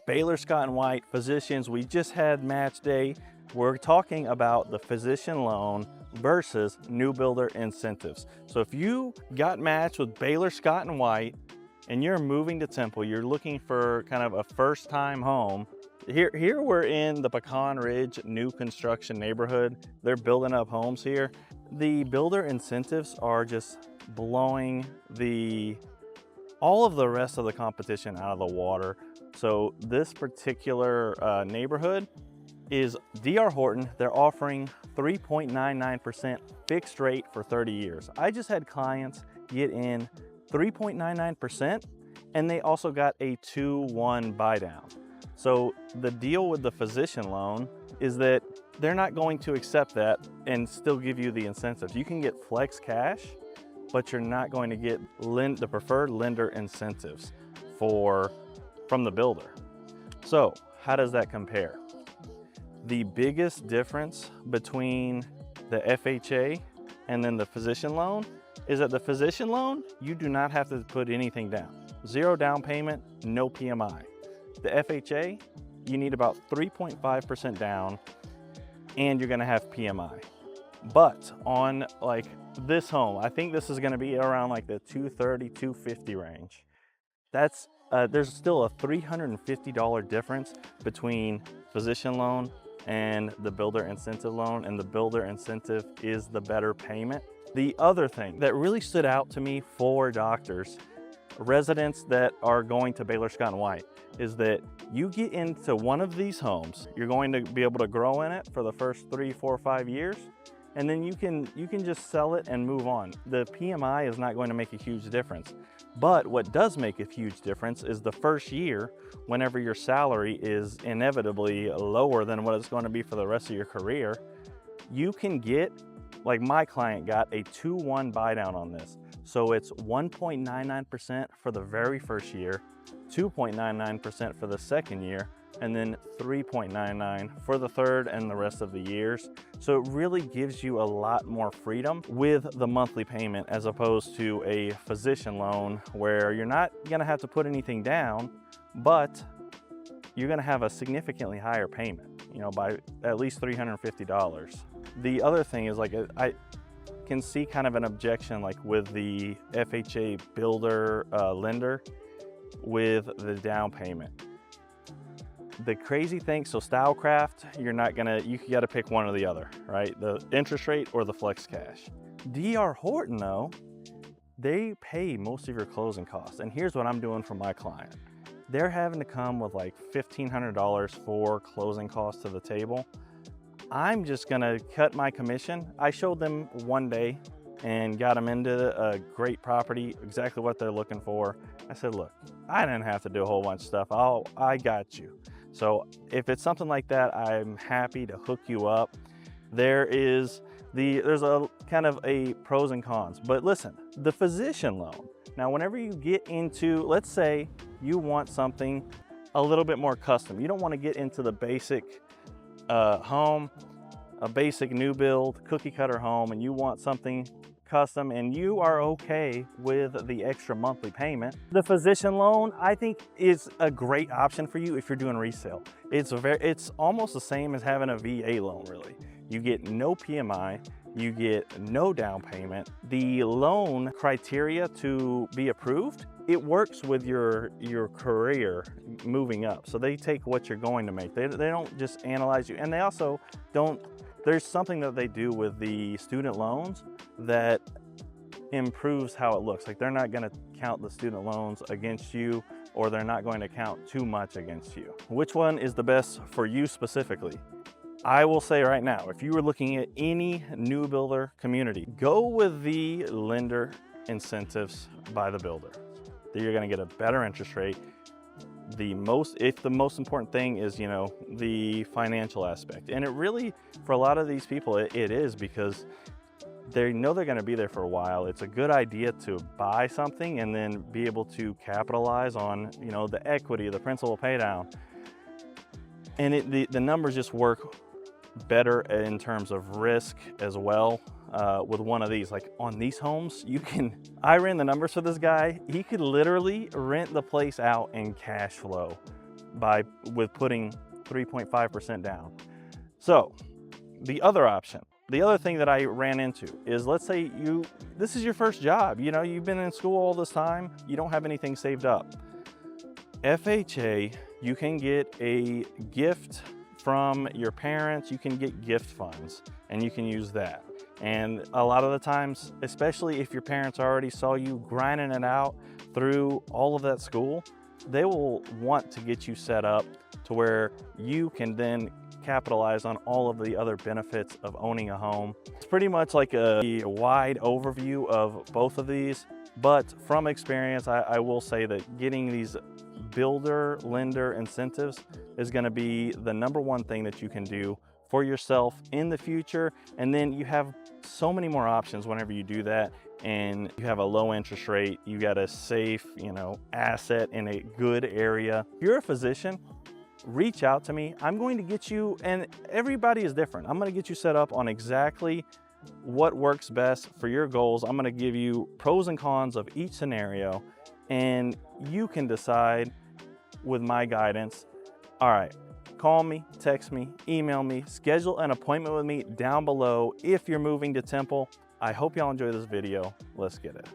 Baylor Scott & White physicians, we just had match day. We're talking about the physician loan versus new builder incentives. So if you got matched with Baylor Scott & White and you're moving to Temple, you're looking for kind of a first time home, here we're in the Pecan Ridge new construction neighborhood. They're building up homes here. The builder incentives are just blowing all of the rest of the competition out of the water. So this particular neighborhood is DR Horton. They're offering 3.99% fixed rate for 30 years. I just had clients get in 3.99%, and they also got a 2-1 buy down. So the deal with the physician loan is that they're not going to accept that and still give you the incentives. You can get flex cash, but you're not going to get the preferred lender incentives from the builder. So how does that compare? The biggest difference between the FHA and then the physician loan is that the physician loan, you do not have to put anything down. 0 down payment, no PMI. The FHA, you need about 3.5% down and you're gonna have PMI. But on like this home, I think this is gonna be around like the 230, 250 range. There's still a $350 difference between physician loan and the builder incentive loan, and the builder incentive is the better payment. The other thing that really stood out to me for doctors, residents that are going to Baylor Scott & White, is that you get into one of these homes, you're going to be able to grow in it for the first 3, 4, 5 years, and then you can just sell it and move on. The PMI is not going to make a huge difference. But what does make a huge difference is the first year, whenever your salary is inevitably lower than what it's going to be for the rest of your career, you can get, like my client got, a 2-1 buy down on this. So it's 1.99% for the very first year, 2.99% for the second year, and then 3.99 for the third and the rest of the years. So it really gives you a lot more freedom with the monthly payment as opposed to a physician loan where you're not gonna have to put anything down, but you're gonna have a significantly higher payment, by at least $350. The other thing is, like, I can see kind of an objection like with the FHA builder lender with the down payment. The crazy thing, so Stylecraft, you gotta pick one or the other, right? The interest rate or the flex cash. DR Horton though, they pay most of your closing costs. And here's what I'm doing for my client. They're having to come with like $1,500 for closing costs to the table. I'm just gonna cut my commission. I showed them one day and got them into a great property, exactly what they're looking for. I said, look, I didn't have to do a whole bunch of stuff. I got you. So if it's something like that, I'm happy to hook you up. There's a kind of a pros and cons, but listen, the physician loan. Now, whenever you get into, let's say you want something a little bit more custom. You don't want to get into the basic home, a basic new build, cookie cutter home, and you want something custom and you are okay with the extra monthly payment. The physician loan, I think, is a great option for you if you're doing resale. It's almost the same as having a VA loan, really. You get no PMI, you get no down payment. The loan criteria to be approved, it works with your career moving up. So they take what you're going to make. They don't just analyze you, and they also don't. There's something that they do with the student loans that improves how it looks. Like, they're not gonna count the student loans against you, or they're not going to count too much against you. Which one is the best for you specifically? I will say right now, if you were looking at any new builder community, go with the lender incentives by the builder. You're gonna get a better interest rate. The most important thing is, the financial aspect. And it really, for a lot of these people, it is, because they know they're going to be there for a while. It's a good idea to buy something and then be able to capitalize on, the equity, the principal pay down. And the numbers just work better in terms of risk as well. With one of these, like on these homes, I ran the numbers for this guy. He could literally rent the place out and cash flow with putting 3.5% down. So the other option, the other thing that I ran into is, let's say this is your first job, you know, you've been in school all this time, you don't have anything saved up. FHA, you can get a gift from your parents, you can get gift funds, and you can use that. And a lot of the times, especially if your parents already saw you grinding it out through all of that school, they will want to get you set up to where you can then capitalize on all of the other benefits of owning a home. It's pretty much like a wide overview of both of these, but from experience, I will say that getting these builder lender incentives is going to be the #1 thing that you can do for yourself in the future. And then you have so many more options whenever you do that, and you have a low interest rate, you got a safe, you know, asset in a good area. If you're a physician, reach out to me. I'm going to get you, and everybody is different, I'm going to get you set up on exactly what works best for your goals. I'm going to give you pros and cons of each scenario, and you can decide with my guidance. All right, call me, text me, email me, schedule an appointment with me down below if you're moving to Temple. I hope y'all enjoy this video. Let's get it.